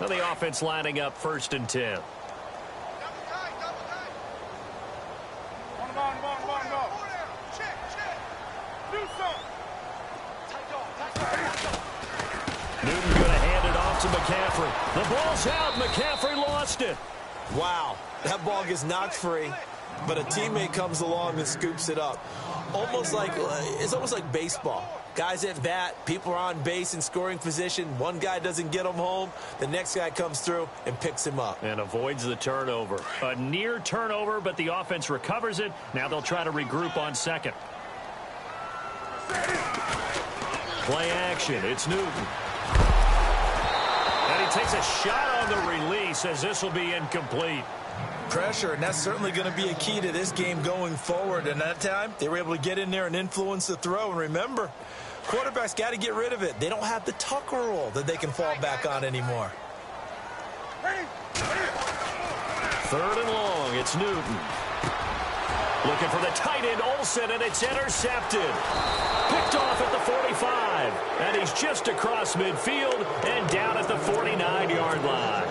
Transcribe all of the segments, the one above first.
Now the offense lining up 1st and 10. Newton going to hand it off to McCaffrey. The ball's out. McCaffrey lost it. Wow, that ball gets knocked free, but a teammate comes along and scoops it up. It's almost like baseball. Guys at bat, people are on base in scoring position. One guy doesn't get him home. The next guy comes through and picks him up. And avoids the turnover. A near turnover, but the offense recovers it. Now they'll try to regroup on 2nd. Play action. It's Newton. And he takes a shot on the release as this will be incomplete. Pressure, and that's certainly going to be a key to this game going forward. And that time, they were able to get in there and influence the throw. And remember, quarterbacks got to get rid of it. They don't have the Tucker rule that they can fall back on anymore. 3rd and long. It's Newton. Looking for the tight end, Olsen, and it's intercepted. Picked off at the 45. And he's just across midfield and down at the 49-yard line.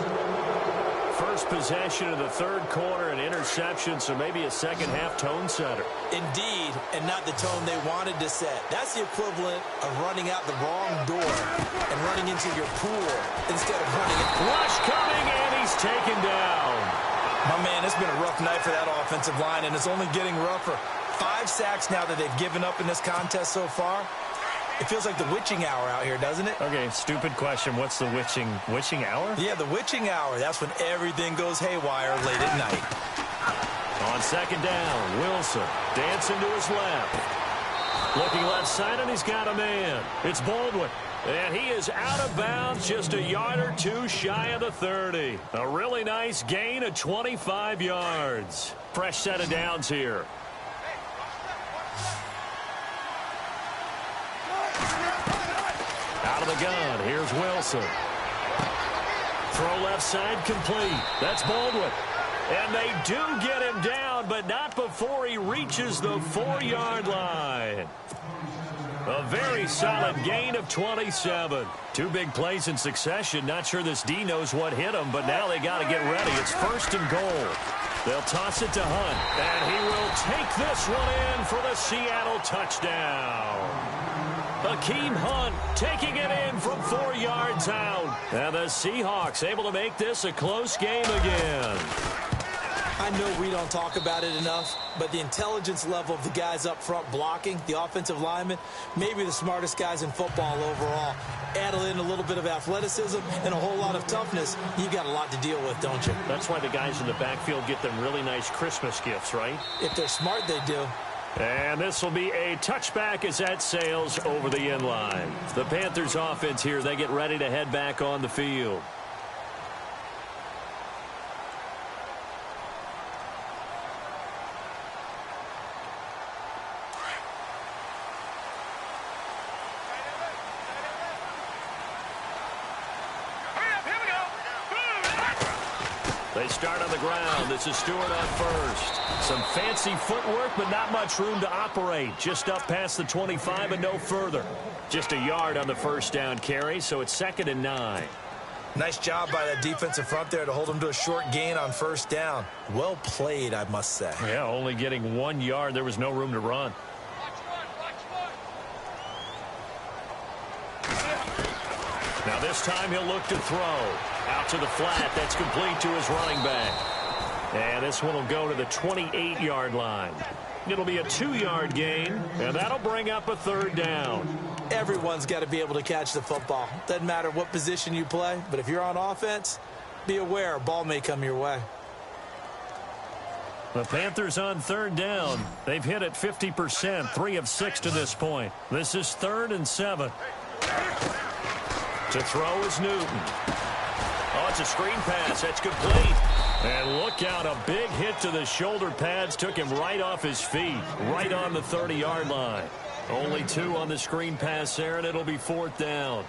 First possession of the 3rd quarter, an interception, so maybe a second-half tone setter. Indeed, and not the tone they wanted to set. That's the equivalent of running out the wrong door and running into your pool instead of running it. Rush coming, and he's taken down. My man, it's been a rough night for that offensive line, and it's only getting rougher. 5 sacks now that they've given up in this contest so far. It feels like the witching hour out here, doesn't it? Okay, stupid question. What's the witching hour? Yeah, the witching hour. That's when everything goes haywire late at night. On 2nd down, Wilson dancing to his left. Looking left side, and he's got a man. It's Baldwin. And he is out of bounds, just a yard or two shy of the 30. A really nice gain of 25 yards. Fresh set of downs here. Out of the gun, here's Wilson. Throw left side complete. That's Baldwin. And they do get him down, but not before he reaches the 4-yard line. A very solid gain of 27. 2 big plays in succession. Not sure this D knows what hit him, but now they got to get ready. It's 1st and goal. They'll toss it to Hunt, and he will take this one in for the Seattle touchdown. Hakeem Hunt taking it in from 4 yards out. And the Seahawks able to make this a close game again. I know we don't talk about it enough, but the intelligence level of the guys up front blocking, the offensive linemen, maybe the smartest guys in football overall. Add in a little bit of athleticism and a whole lot of toughness, you've got a lot to deal with, don't you? That's why the guys in the backfield get them really nice Christmas gifts, right? If they're smart, they do. And this will be a touchback as that sails over the end line. The Panthers offense here, they get ready to head back on the field. They start on the ground. This is Stewart on first. Some fancy footwork, but not much room to operate. Just up past the 25 and no further. Just a yard on the first down carry, so it's 2nd and 9. Nice job by that defensive front there to hold them to a short gain on first down. Well played, I must say. Yeah, only getting 1 yard. There was no room to run. Now this time he'll look to throw. Out to the flat. That's complete to his running back. And this one will go to the 28-yard line. It'll be a 2-yard gain, and that'll bring up a 3rd down. Everyone's got to be able to catch the football. Doesn't matter what position you play, but if you're on offense, be aware a ball may come your way. The Panthers on 3rd down. They've hit it 50%, 3 of 6 to this point. This is 3rd and 7. To throw is Newton. Oh, it's a screen pass. That's complete. And look out, a big hit to the shoulder pads. Took him right off his feet, right on the 30-yard line. Only 2 on the screen pass there, and it'll be 4th down.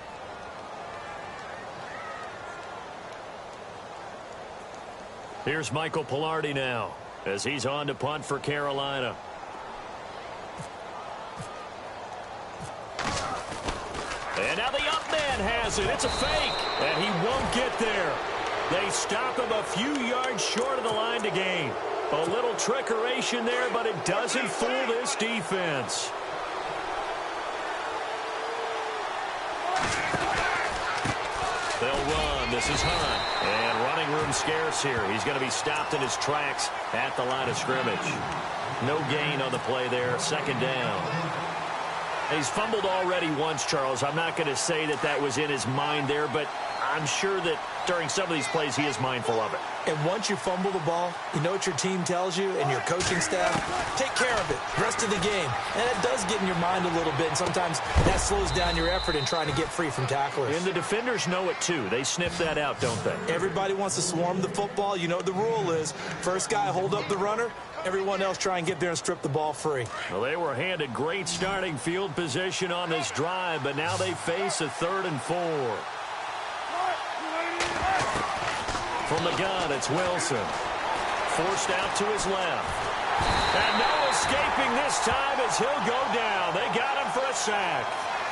Here's Michael Pilardi now, as he's on to punt for Carolina. And now the up man. man has it. It's a fake, and he won't get there. They stop him a few yards short of the line to gain. A little trickeration there, but it doesn't fool this defense. They'll run. This is Hunt. And running room scarce here. He's going to be stopped in his tracks at the line of scrimmage. No gain on the play there. Second down. He's fumbled already once, Charles. I'm not going to say that that was in his mind there, but I'm sure that during some of these plays he is mindful of it. And once you fumble the ball, you know what your team tells you and your coaching staff? Take care of it. Rest of the game. And it does get in your mind a little bit, and sometimes that slows down your effort in trying to get free from tacklers. And the defenders know it, too. They sniff that out, don't they? Everybody wants to swarm the football. You know what the rule is. First guy, hold up the runner. Everyone else try and get there and strip the ball free. Well, they were handed great starting field position on this drive, but now they face a 3rd and 4. From the gun, it's Wilson. Forced out to his left. And no escaping this time as he'll go down. They got him for a sack.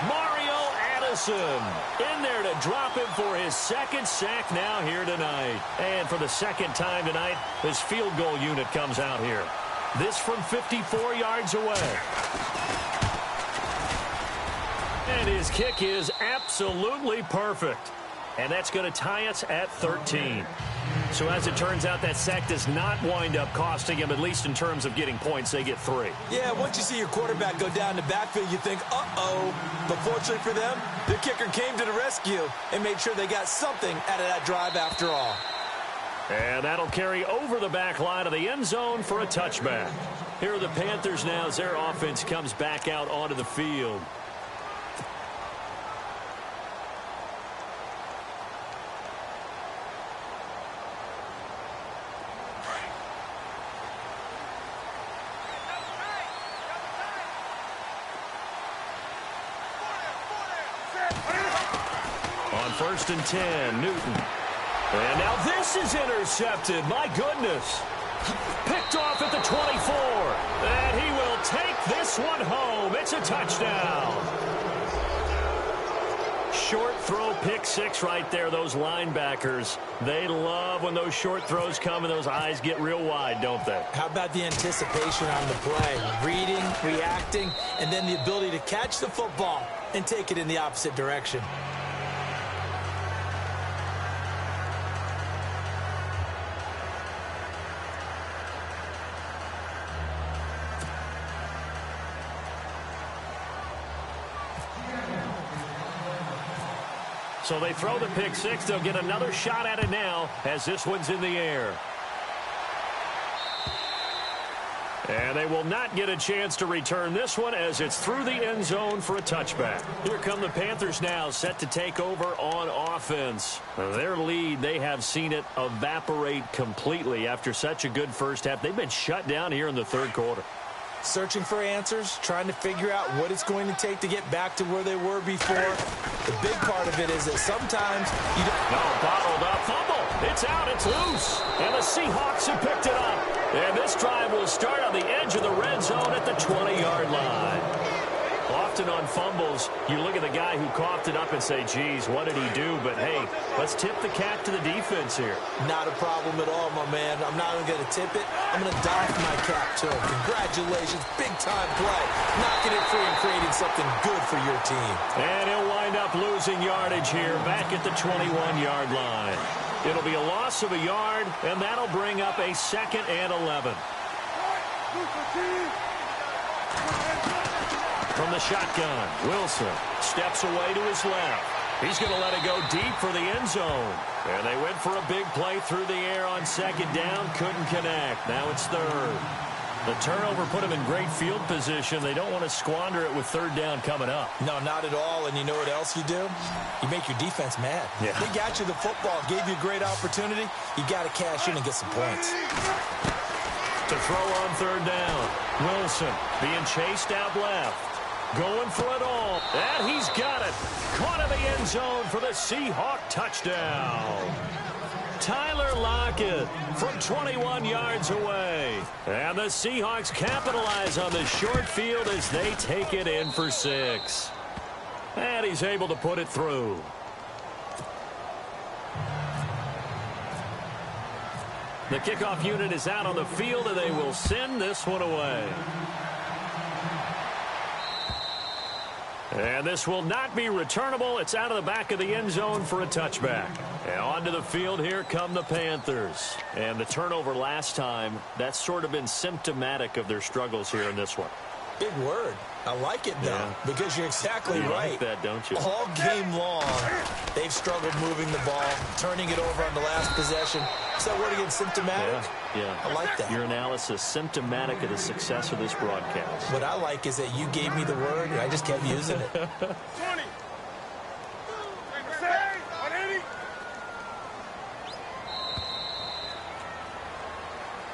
Mario Addison in there to drop him for his 2nd sack now here tonight. And for the 2nd time tonight, his field goal unit comes out here. This from 54 yards away. And his kick is absolutely perfect. And that's going to tie us at 13. So as it turns out, that sack does not wind up costing him, at least in terms of getting points. They get 3. Yeah, once you see your quarterback go down the backfield, you think, uh-oh. But fortunately for them, their kicker came to the rescue and made sure they got something out of that drive after all. And that'll carry over the back line of the end zone for a touchback. Here are the Panthers now as their offense comes back out onto the field. On 1st and 10, Newton. And now this is intercepted. My goodness. Picked off at the 24. And he will take this one home. It's a touchdown. Short throw, pick 6 right there. Those linebackers, they love when those short throws come and those eyes get real wide, don't they? How about the anticipation on the play? Reading, reacting, and then the ability to catch the football and take it in the opposite direction. So they throw the pick 6. They'll get another shot at it now as this one's in the air. And they will not get a chance to return this one as it's through the end zone for a touchback. Here come the Panthers now, set to take over on offense. Their lead, they have seen it evaporate completely after such a good first half. They've been shut down here in the 3rd quarter. Searching for answers, trying to figure out what it's going to take to get back to where they were before. The big part of it is that sometimes you don't... No, bottled up, fumble. It's out, it's loose. And the Seahawks have picked it up. And this drive will start on the edge of the red zone at the 20-yard line. Often on fumbles, you look at the guy who coughed it up and say, geez, what did he do? But, hey, let's tip the cap to the defense here. Not a problem at all, my man. I'm not even going to tip it. I'm going to doff my cap to him. Congratulations. Big-time play. Knocking it free and creating something good for your team. And he'll wind up losing yardage here back at the 21-yard line. It'll be a loss of a yard, and that'll bring up a 2nd and 11. From the shotgun, Wilson steps away to his left. He's going to let it go deep for the end zone. And they went for a big play through the air on 2nd down. Couldn't connect. Now it's 3rd. The turnover put them in great field position. They don't want to squander it with 3rd down coming up. No, not at all. And you know what else you do? You make your defense mad. Yeah. They got you the football, gave you a great opportunity. You got to cash in and get some points. To throw on 3rd down. Wilson being chased out left. Going for it all. And he's got it. Caught in the end zone for the Seahawk touchdown. Tyler Lockett from 21 yards away. And the Seahawks capitalize on the short field as they take it in for 6. And he's able to put it through. The kickoff unit is out on the field, and they will send this one away. And this will not be returnable. It's out of the back of the end zone for a touchback. And onto the field, here come the Panthers. And the turnover last time, that's sort of been symptomatic of their struggles here in this one. Big word. I like it, though, because you're exactly right. You like that, don't you? All game long, they've struggled moving the ball, turning it over on the last possession. Is that word again, symptomatic? Yeah. I like that. Your analysis, symptomatic of the success of this broadcast. What I like is that you gave me the word, and I just kept using it. 20.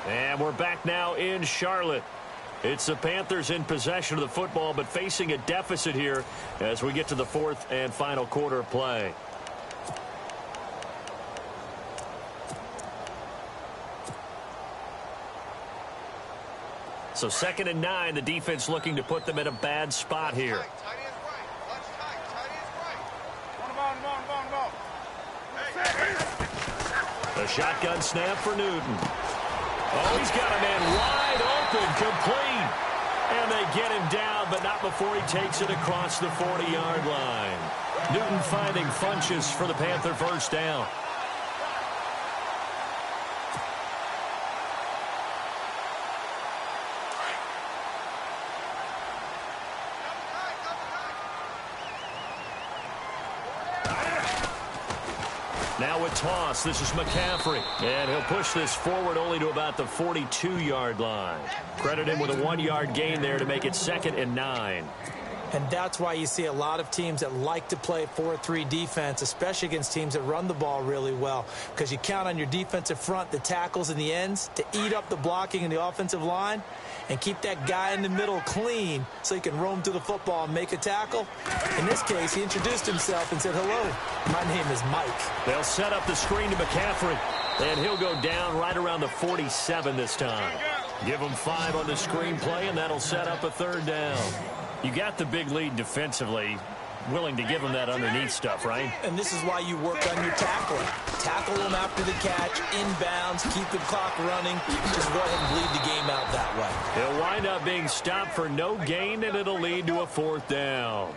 And we're back now in Charlotte. It's the Panthers in possession of the football, but facing a deficit here as we get to the fourth and final quarter of play. So 2nd and 9, the defense looking to put them in a bad spot here. A shotgun snap for Newton. Oh, he's got a man wide open, complete. And they get him down, but not before he takes it across the 40-yard line. Newton finding Funchess for the Panther first down. Now with toss, this is McCaffrey. And he'll push this forward only to about the 42-yard line. Credit him with a 1-yard gain there to make it 2nd and 9. And that's why you see a lot of teams that like to play 4-3 defense, especially against teams that run the ball really well, because you count on your defensive front, the tackles and the ends, to eat up the blocking in the offensive line and keep that guy in the middle clean so he can roam to the football and make a tackle. In this case, he introduced himself and said, "Hello, my name is Mike." They'll set up the screen to McCaffrey, and he'll go down right around the 47 this time. Give him 5 on the screen play, and that'll set up a 3rd down. You got the big lead defensively, willing to give them that underneath stuff, right? And this is why you work on your tackling. Tackle them after the catch, inbounds, keep the clock running. Just go ahead and bleed the game out that way. He'll wind up being stopped for no gain, and it'll lead to a 4th down.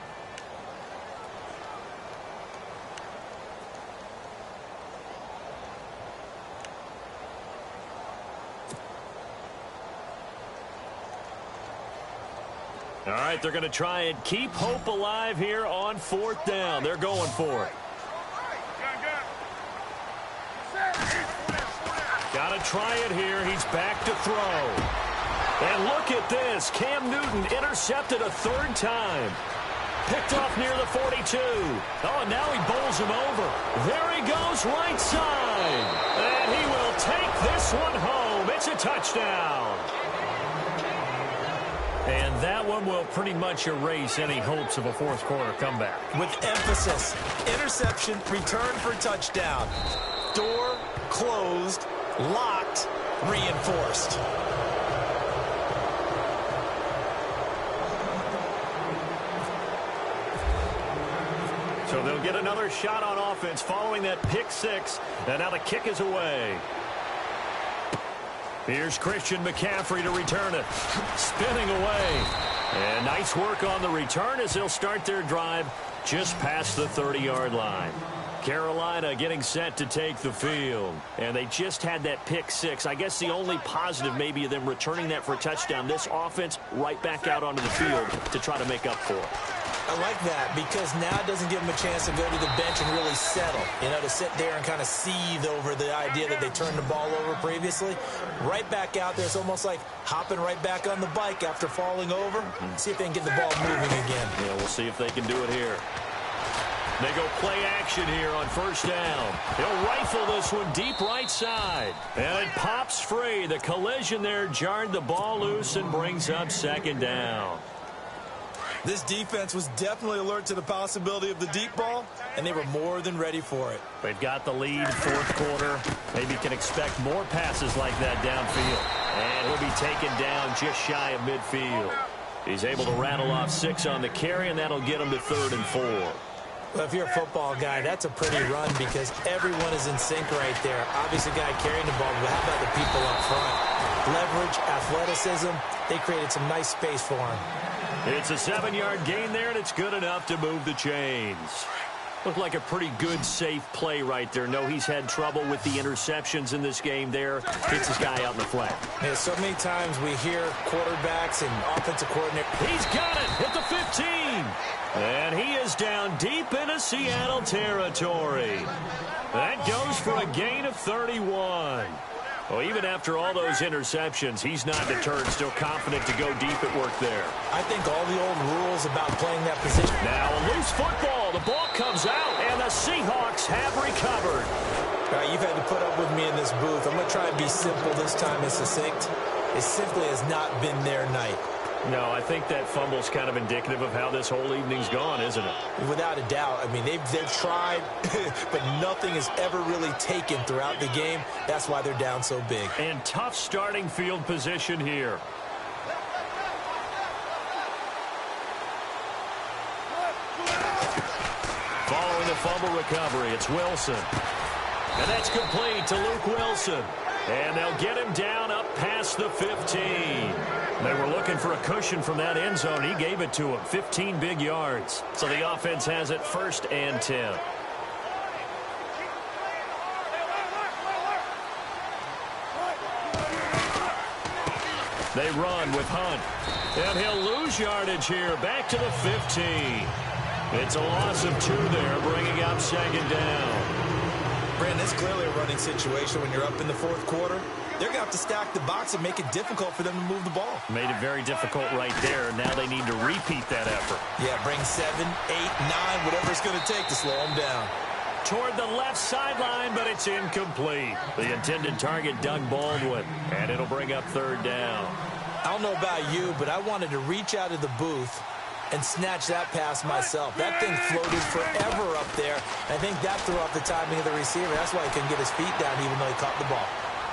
All right, they're going to try and keep hope alive here on 4th down. They're going for it. Got to try it here. He's back to throw. And look at this. Cam Newton intercepted a 3rd time. Picked off near the 42. Oh, and now he bowls him over. There he goes, right side. And he will take this one home. It's a touchdown. And that one will pretty much erase any hopes of a 4th quarter comeback. With emphasis, interception, return for touchdown. Door closed, locked, reinforced. So they'll get another shot on offense following that pick 6. And now the kick is away. Here's Christian McCaffrey to return it. Spinning away. And nice work on the return as they'll start their drive just past the 30-yard line. Carolina getting set to take the field. And they just had that pick 6. I guess the only positive maybe of them returning that for a touchdown. This offense right back out onto the field to try to make up for it. I like that because now it doesn't give them a chance to go to the bench and really settle, to sit there and kind of seethe over the idea that they turned the ball over previously. Right back out there, it's almost like hopping right back on the bike after falling over. See if they can get the ball moving again. Yeah, we'll see if they can do it here. They go play action here on 1st down. He'll rifle this one deep right side. And it pops free. The collision there jarred the ball loose and brings up 2nd down. This defense was definitely alert to the possibility of the deep ball, and they were more than ready for it. They've got the lead 4th quarter. Maybe can expect more passes like that downfield. And he'll be taken down just shy of midfield. He's able to rattle off 6 on the carry, and that'll get him to 3rd and 4. Well, if you're a football guy, that's a pretty run because everyone is in sync right there. Obviously, guy carrying the ball, but how about the people up front? Leverage, athleticism, they created some nice space for him. It's a 7-yard gain there, and it's good enough to move the chains. Looked like a pretty good, safe play right there. No, he's had trouble with the interceptions in this game there. Hits his guy out in the flat. Yeah, so many times we hear quarterbacks and offensive coordinators. He's got it at the 15. And he is down deep into Seattle territory. That goes for a gain of 31. Well, even after all those interceptions, he's not deterred, still confident to go deep at work there. I think all the old rules about playing that position. Now a loose football. The ball comes out, and the Seahawks have recovered. All right, you've had to put up with me in this booth. I'm going to try and be simple this time and succinct. It simply has not been their night. No, I think that fumble's kind of indicative of how this whole evening's gone, isn't it? Without a doubt. I mean, they've tried, but nothing is ever really taken throughout the game. That's why they're down so big. And tough starting field position here. Following the fumble recovery, it's Wilson. And that's complete to Luke Wilson. And they'll get him down up past the 15. They were looking for a cushion from that end zone. He gave it to him. 15 big yards. So the offense has it 1st and 10. They run with Hunt. And he'll lose yardage here. Back to the 15. It's a loss of 2 there, bringing up 2nd down. Brandon, it's clearly a running situation when you're up in the 4th quarter. They're going to have to stack the box and make it difficult for them to move the ball. Made it very difficult right there. Now they need to repeat that effort. Yeah, bring 7, 8, 9, whatever it's going to take to slow them down. Toward the left sideline, but it's incomplete. The intended target, Doug Baldwin, and it'll bring up 3rd down. I don't know about you, but I wanted to reach out of the booth and snatch that pass myself. That thing floated forever up there. I think that threw off the timing of the receiver. That's why he couldn't get his feet down even though he caught the ball.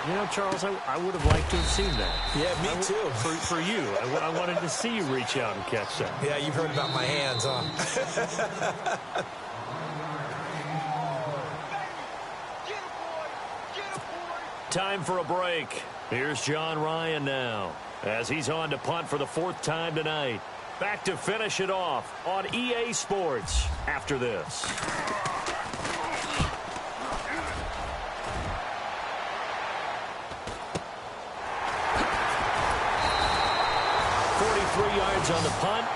You know, Charles, I would have liked to have seen that. Yeah, me too. For you. I wanted to see you reach out and catch that. Yeah, you've heard about my hands, huh? Time for a break. Here's John Ryan now as he's on to punt for the 4th time tonight. Back to finish it off on EA Sports after this. 43 yards on the punt,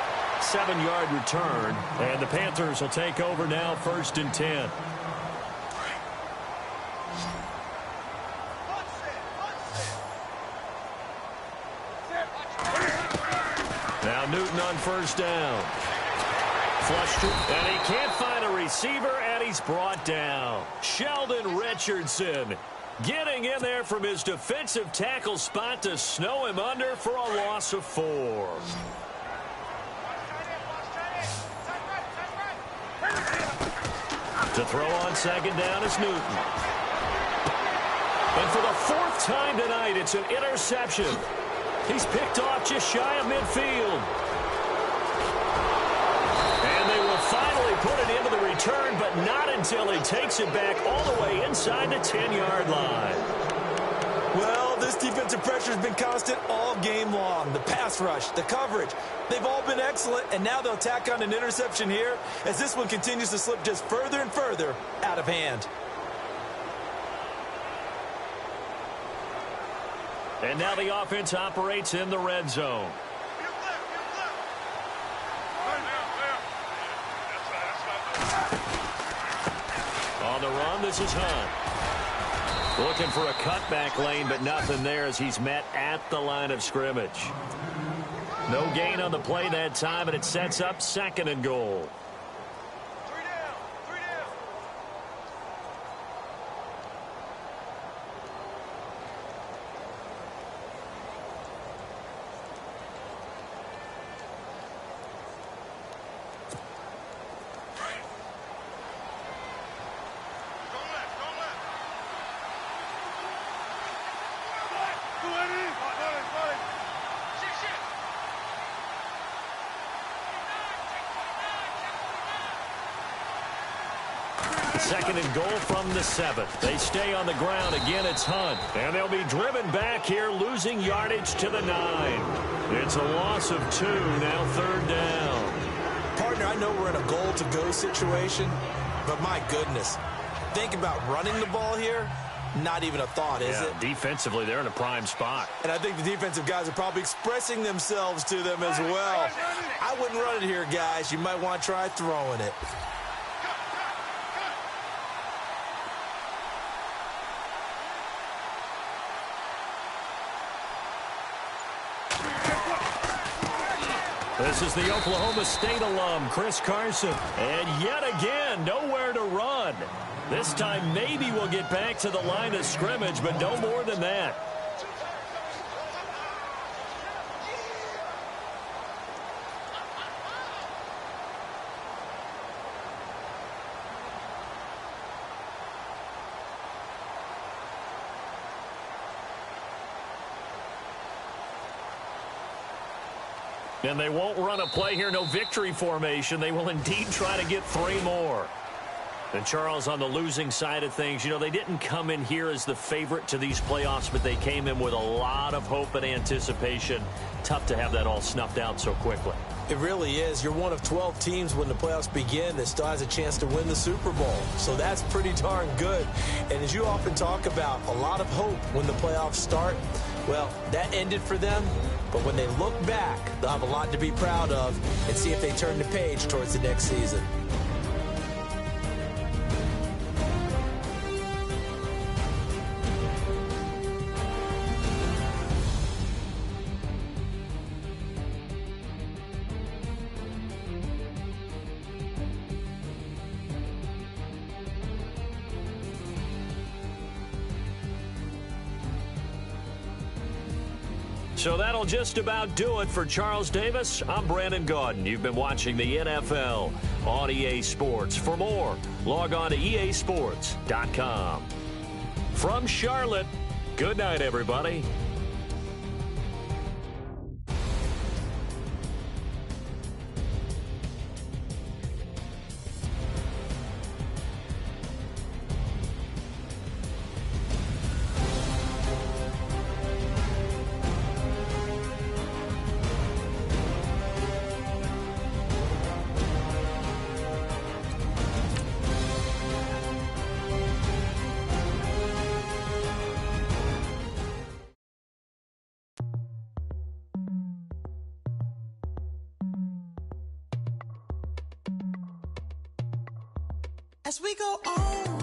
7-yard return, and the Panthers will take over now 1st and 10. Now Newton on 1st down. Flushed it, and he can't find a receiver, and he's brought down. Sheldon Richardson getting in there from his defensive tackle spot to snow him under for a loss of 4. To throw on 2nd down is Newton. And for the 4th time tonight, it's an interception. He's picked off just shy of midfield. And they will finally put it into the return, but not until he takes it back all the way inside the 10-yard line. Well, this defensive pressure has been constant all game long. The pass rush, the coverage, they've all been excellent, and now they'll tack on an interception here as this one continues to slip just further and further out of hand. And now the offense operates in the red zone. On the run, this is Hunt. Looking for a cutback lane, but nothing there as he's met at the line of scrimmage. No gain on the play that time, and it sets up 2nd and goal. Second and goal from the 7. They stay on the ground. Again, it's Hunt. And they'll be driven back here, losing yardage to the 9. It's a loss of 2, now third down. Partner, I know we're in a goal-to-go situation, but my goodness. Think about running the ball here. Not even a thought, is it? Defensively, they're in a prime spot. And I think the defensive guys are probably expressing themselves to them as well. I wouldn't run it here, guys. You might want to try throwing it. This is the Oklahoma State alum, Chris Carson. And yet again, nowhere to run. This time, maybe we'll get back to the line of scrimmage, but no more than that. And they won't run a play here, no victory formation. They will indeed try to get 3 more. And Charles, on the losing side of things, you know, they didn't come in here as the favorite to these playoffs, but they came in with a lot of hope and anticipation. Tough to have that all snuffed out so quickly. It really is. You're one of 12 teams when the playoffs begin that still has a chance to win the Super Bowl. So that's pretty darn good. And as you often talk about, a lot of hope when the playoffs start. Well, that ended for them. But when they look back, they'll have a lot to be proud of and see if they turn the page towards the next season. So that'll just about do it for Charles Davis. I'm Brandon Gaudin. You've been watching the NFL on EA Sports. For more, log on to easports.com. From Charlotte, good night, everybody. As we go on